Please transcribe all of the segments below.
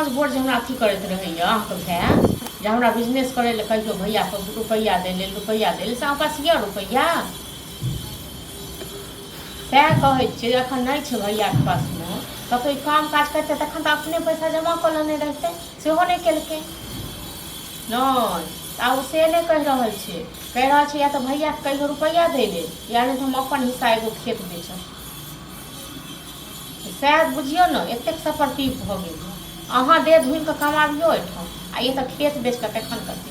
रोज भोर जे हमरा अथी करैत रहैया अहाँके भाय जे हमरा बिजनेस करे ले कहियो भैया को रुपैया दे ले से अहाँ पास यऽ रुपैया सएह कहै छियै एखन नहि छै भैयाके पासमे कतहु काम काज करतै तखन तऽ अपने पैसा जमा कऽ लेने रहतै सेहो नहि केलकै नहि आब से नहि कहि रहल छै या तऽ भैयाके कहियो रुपैया दै ले या नहि तऽ हम अपन हिस्सा एगो खेत बेचब सएह बुझियौ ने एतेक सफरतीप भऽ गेल अहाँ दे धुनि कऽ कमाबियौ एहिठाम आ ये तऽ खेत बेच कऽ तखन करतै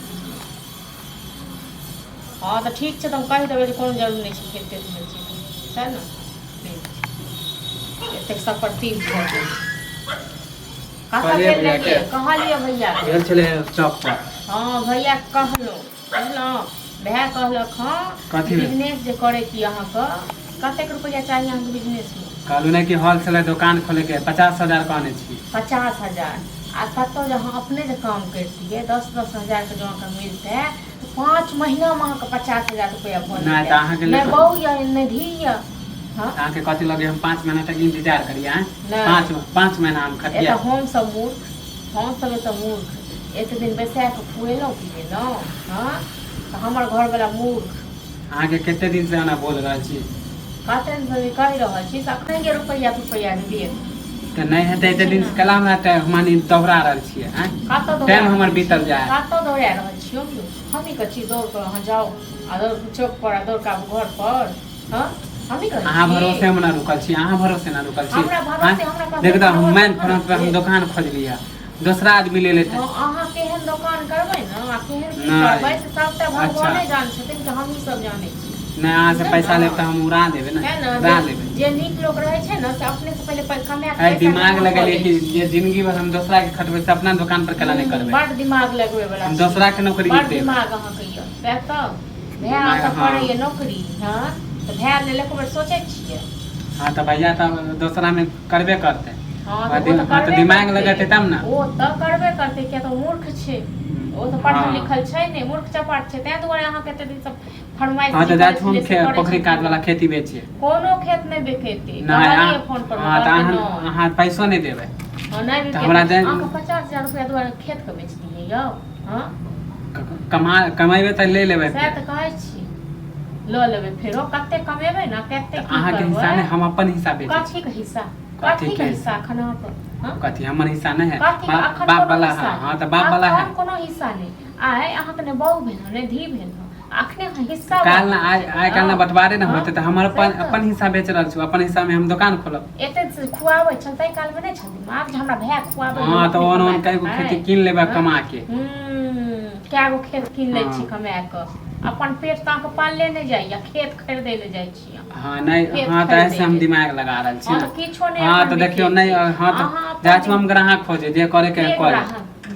हाँ तऽ ठीक छै तऽ हम कहि देबै जे कोनो जरूरी नहि छै खेत तेत बेचैके सएह ने एतेक सफरतीप भऽ गेल कहलियै भैया गेल छलै चौक पर हाँ भैया कहलहुँ बुझलहुँ भाय कहलक हाँ बिजनेस जे करे की अहाँके कतेक रुपैया चाही अहाँके बिजनेसमे कहलू नहीं कि होलसेलर दुकान खोले के 50,000 कहने छी 50,000 आ कतौ जे अहाँ अपने जे काम करतियै 10-10 हजार के जो अहाँके मिलतै तो 5 महीना में अहाँके 50,000 रुपया भऽ नहीं तो अहाँ के नहीं बहु या नहीं धी या हां अहाँ के कथि लगे हम 5 महीना तक इंतजार करिए 5 महीना हम खटिया एत हम सब मूर्ख एते दिन बैसा के खुएलौ पिएलौ हां तो हमर घर वाला मूर्ख अहाँ के कते दिन से आना बोल रहल छी कते दिन से कहि रहल छी अखन के रुपैया दे तो नहीं हेतै एते दिन कला हमरा त मानी दोहरा रहल छियै हैं टाइम हमर बीतल जाय कतौ दौड़ा रहल छियो हमी के छी दौड़ कर अहाँ जाओ आ दौड़ चौक पर दौड़ का घर पर हां हमी के अहाँ भरोसे हम ना रुकल छी अहाँ भरोसे ना रुकल छी हमरा भरोसे हमरा देख द हम मैन फ्रंट पे हम दुकान खोज लिया दूसरा आदमी ले लेते अहाँ केहन दुकान करबै न आ केहन की करबै से सबटा भगवाने जान छथिन कि हम ही सब जानै छी नहीं अहाँ से पैसा लेब त हम उड़ा देबे ना उड़ा लेबे जे नीक लोग रहै छै न से अपने से पहले कमा के दिमाग लगेले कि ये जिंदगी भर हम दूसरा के खटबै से अपना दुकान पर कला नहीं करबै बड दिमाग लगबै वाला हम दूसरा के नौकरी बड दिमाग अहाँ कहियो सएह त भै अहाँ करैय नौकरी हां त भै ले लेके बार सोचै छियै हां त भैया त दूसरा में करबे करते हां तो दिमाग लगते तब ना ओ त करबे करते क्या तो मूर्ख छै ओ तो पढ़ल लिखल छै ने मूर्ख चपाट छै तै दुआरे अहाँ कते दिन सब फरमाइश हां त जात हम पोखरी काट वाला खेती बेचिए कोनो खेत नहीं बेचेती नहीं फोन पर हां त अहाँ पैसो नहीं देबै हां नहीं त हमरा दे अहाँ 50,000 रुपया द्वारा खेत के बेच दिए यौ हां कमाइबे त ले लेबै से त कहै छी ल लेबै फेरो कते कमेबै ना कते की अहाँ के हिस्सा नहीं हम अपन हिस्सा बेचै कथि के हिस्सा कथि के हिस्सा खना पर हां कथि हमर हिस्सा नहीं है बाप वाला हां त बाप वाला है कोनो हिस्सा नहीं आय अहाँ के ने बहु भेल ने धी भेल अखने हिस्सा काल ना आय काल ना बंटवारे ना होते त हमर अपन हिस्सा बेच रहल छी अपन हिस्सा में हम दुकान खोलब एते खुआबै चलतै काल में नहीं छथि आब जे हमरा भैया खुआबै हां त ओन कई गो खेती किन लेबा कमा के क्या गो खेत किन ले छी कमा के अपन पेट त अहाँ पालले नहीं जाइया खेत खरीदे ले जाय छी हां नहीं हां त ऐसे हम दिमाग लगा रहल छी हां किछो नहीं हां त देखियो नहीं हां त जाच हम ग्राहक खोजे जे करे के करे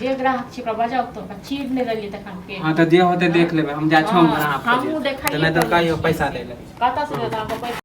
जे ग्राहक छी ओकरा बजाउ तो चीर नहीं रहली तखन के हां त जे होते देख लेबे हम जाच हम ग्राहक खोजे हमहु देखाइए त नहीं त कहियो पैसा ले ले कत से देता पैसा